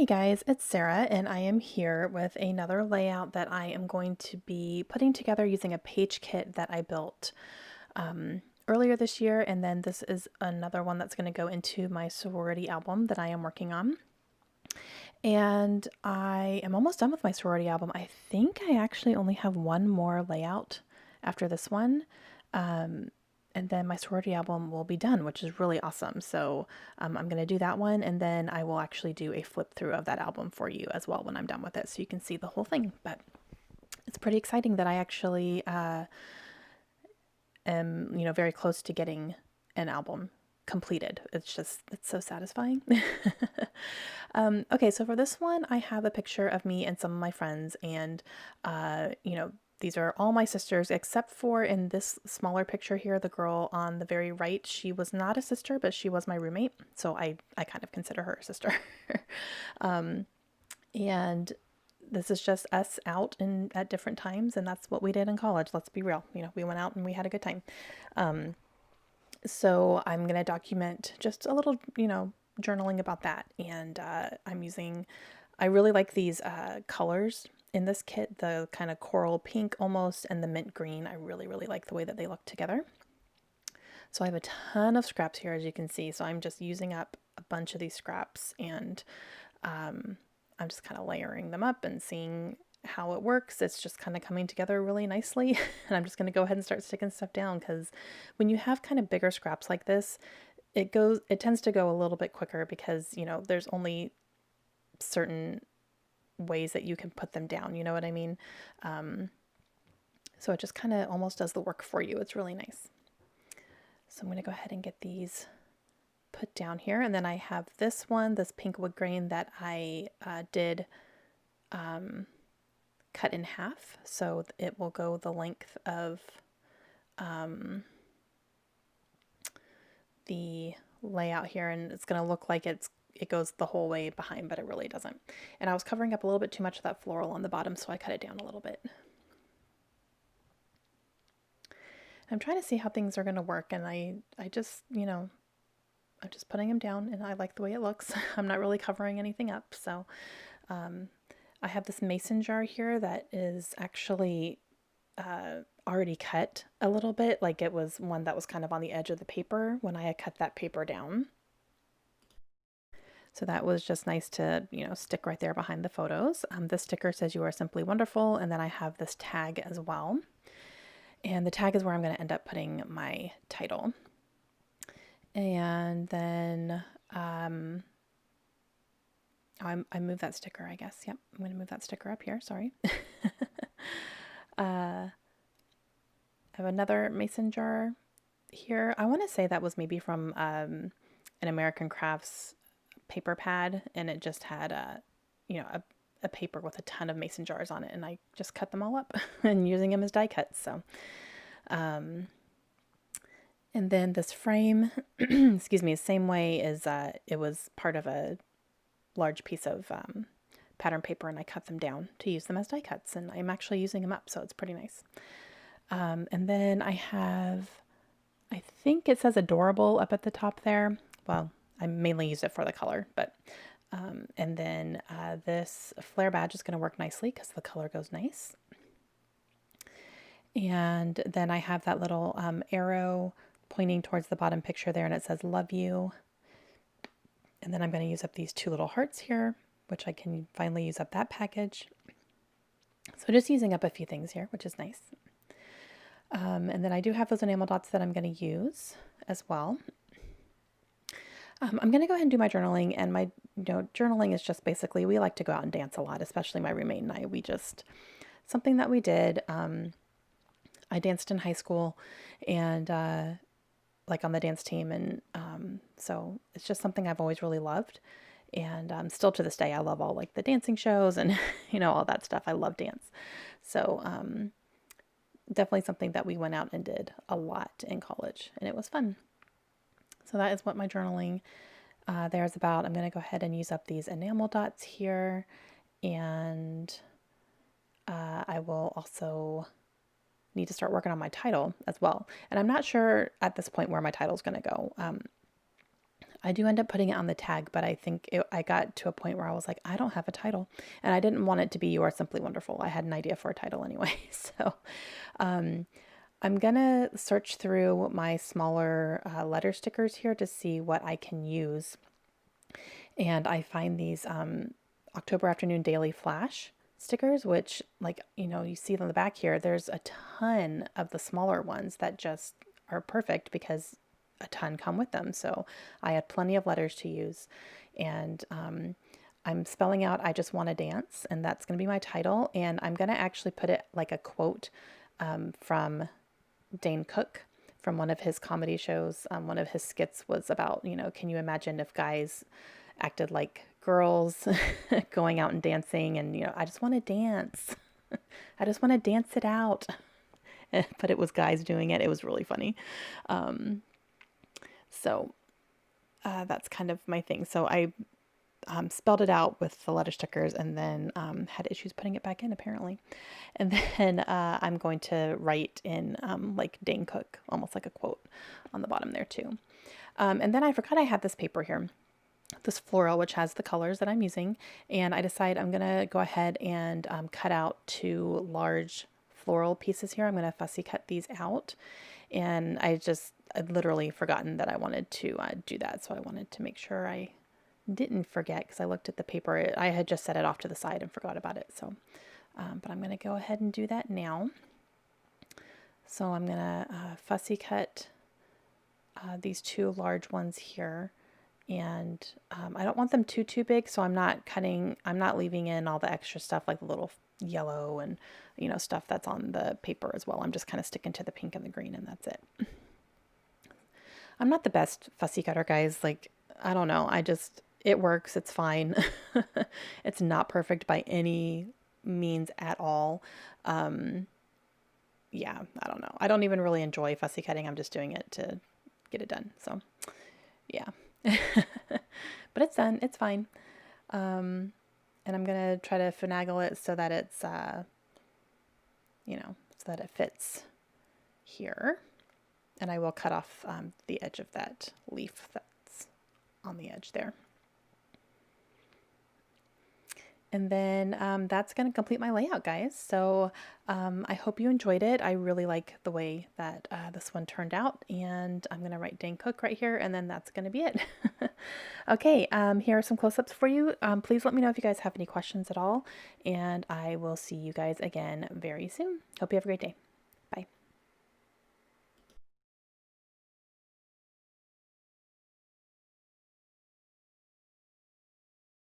Hey guys, it's Sarah, and I am here with another layout that I am going to be putting together using a page kit that I built earlier this year. And then this is another one that's going to go into my sorority album that I am working on. And I am almost done with my sorority album. I think I actually only have one more layout after this one. And then my sorority album will be done, which is really awesome. So I'm going to do that one, and then I will actually do a flip through of that album for you as well when I'm done with it, so you can see the whole thing. But it's pretty exciting that I actually am, very close to getting an album completed. It's so satisfying. Okay, so for this one, I have a picture of me and some of my friends, and these are all my sisters, except for in this smaller picture here, the girl on the very right. She was not a sister, but she was my roommate, so I kind of consider her a sister. And this is just us out at different times, and that's what we did in college. Let's be real. We went out and we had a good time. So I'm going to document just a little, journaling about that. And I really like these colors in this kit, the kind of coral pink almost and the mint green. I really, really like the way that they look together. So I have a ton of scraps here, as you can see. So I'm just using up a bunch of these scraps, and I'm just kind of layering them up and seeing how it works. It's just kind of coming together really nicely. And I'm just going to go ahead and start sticking stuff down, because when you have kind of bigger scraps like this, it tends to go a little bit quicker, because, there's only certain ways that you can put them down. You know what I mean? So it just kind of almost does the work for you. It's really nice. So I'm going to go ahead and get these put down here. And then I have this one, this pink wood grain that I did cut in half. So it will go the length of the layout here, and it's going to look like it goes the whole way behind, but it really doesn't. And I was covering up a little bit too much of that floral on the bottom, so I cut it down a little bit. I'm trying to see how things are going to work, and I just, I'm just putting them down, and I like the way it looks. I'm not really covering anything up. So I have this mason jar here that is actually already cut a little bit. Like, it was one that was kind of on the edge of the paper when I had cut that paper down. So that was just nice to, stick right there behind the photos. This sticker says "You are simply wonderful," and then I have this tag as well. And the tag is where I'm going to end up putting my title. And then I moved that sticker, I guess. Yep, I'm going to move that sticker up here. Sorry. I have another mason jar here. I want to say that was maybe from an American Crafts paper pad, and it just had a paper with a ton of mason jars on it, and I just cut them all up and using them as die cuts. So and then this frame, excuse me, same way as it was part of a large piece of pattern paper, and I cut them down to use them as die cuts, and I'm actually using them up, so it's pretty nice. And then I think it says "adorable" up at the top there. Well, I mainly use it for the color, but and then this flare badge is going to work nicely because the color goes nice. And then I have that little arrow pointing towards the bottom picture there, and it says "love you." And then I'm going to use up these two little hearts here, which I can finally use up that package. So just using up a few things here, which is nice. And then I do have those enamel dots that I'm going to use as well. I'm going to go ahead and do my journaling, and my journaling is just basically, we like to go out and dance a lot, especially my roommate and I. Something that we did, I danced in high school, and like on the dance team, and so it's just something I've always really loved, and still to this day I love all like the dancing shows and all that stuff. I love dance, so definitely something that we went out and did a lot in college, and it was fun. So that is what my journaling there's about. I'm going to go ahead and use up these enamel dots here, and I will also need to start working on my title as well. And I'm not sure at this point where my title is going to go. I do end up putting it on the tag, but I think I got to a point where I was like, I don't have a title. And I didn't want it to be You Are Simply Wonderful. I had an idea for a title anyway. So um, I'm going to search through my smaller letter stickers here to see what I can use. And I find these October Afternoon Daily Flash stickers, which, like, you see on the back here, there's a ton of the smaller ones that just are perfect because a ton come with them. So I had plenty of letters to use. And I'm spelling out I Just Want to Dance, and that's going to be my title. And I'm going to actually put it like a quote from Dane Cook from one of his comedy shows. One of his skits was about, can you imagine if guys acted like girls going out and dancing, and I just want to dance. I just want to dance it out. But it was guys doing it. It was really funny. So that's kind of my thing. So I spelled it out with the letter stickers, and then had issues putting it back in apparently. And then I'm going to write in like Dane Cook, almost like a quote on the bottom there too. And then I forgot I had this paper here, this floral, which has the colors that I'm using. And I decide I'm going to go ahead and cut out 2 large floral pieces here. I'm going to fussy cut these out. And I'd literally forgotten that I wanted to do that. So I wanted to make sure I didn't forget, because I looked at the paper. I had just set it off to the side and forgot about it. So, but I'm going to go ahead and do that now. So I'm going to fussy cut these 2 large ones here. And I don't want them too big, so I'm not leaving in all the extra stuff like the little yellow and, stuff that's on the paper as well. I'm just kind of sticking to the pink and the green, and that's it. I'm not the best fussy cutter, guys. Like, I don't know. It works. It's fine. It's not perfect by any means at all. Yeah, I don't know. I don't even really enjoy fussy cutting. I'm just doing it to get it done. So, yeah. But it's done. It's fine. And I'm going to try to finagle it so that it's, so that it fits here. And I will cut off the edge of that leaf that's on the edge there. And then that's going to complete my layout, guys. So I hope you enjoyed it. I really like the way that this one turned out. And I'm going to write Dane Cook right here, and then that's going to be it. Okay, here are some close-ups for you. Please let me know if you guys have any questions at all. And I will see you guys again very soon. Hope you have a great day.